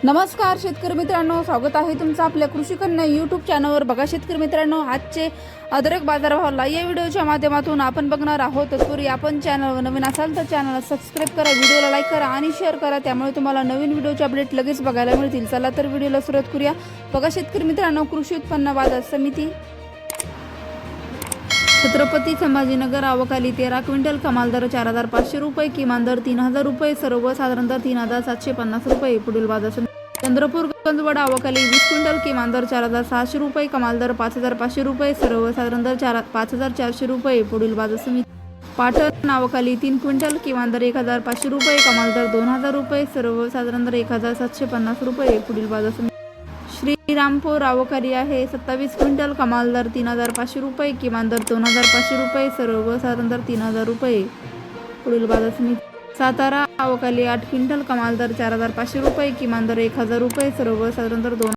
नमस्कार शेतकरी मित्रांनो, स्वागत आहे तुमचं आपल्या कृषी कन्या यूट्यूब चॅनलवर। बघा शेतकरी मित्रांनो, आजचे अद्रक बाजारभाव या व्हिडिओच्या माध्यमातून आपण बघणार आहोत। तत्पूर्वी आपण चॅनलवर नवीन असाल तर चॅनलला सबस्क्राईब करा, व्हिडिओला लाईक करा आणि शेअर करा, त्यामुळे तुम्हाला नवीन व्हिडिओचे अपडेट लगेच बघायला मिळतील। चला तर व्हिडिओला सुरुवात करूया। बघा शेतकरी मित्रांनो, कृषी उत्पन्न बाजार समिती छत्रपती संभाजीनगर आवकाली 13 क्विंटल, कमाल दर 4500 रुपये, किमान दर 3000 रुपये, सर्वसाधारण दर 3750 रुपये। पुढील बाजार समिती चंद्रपूर गंजवडा आवकाली 20 क्विंटल, किमान दर 4600 रुपये, कमाल दर 5500 रुपये, सर्वसाधारण दर 5400 रुपये। पुढील बाजार समिती पाटण आवकाली 3 क्विंटल, किमान दर 1500 रुपये, कमाल दर 2000 रुपये, सर्वसाधारण दर 1750 रुपये। पुढील बाजार समिती श्रीरामपूर आवकाली आहे 27 क्विंटल, कमाल दर 3500 रुपये, किमान दर 2500 रुपये, सर्वसाधारण दर 3000 रुपये। पुढील बाजार समिती सातारा आवकाली 8 क्विंटल, कमाल दर 4500 रुपये, किमान दर 1000 रुपये, सर्वसाधारण दर 2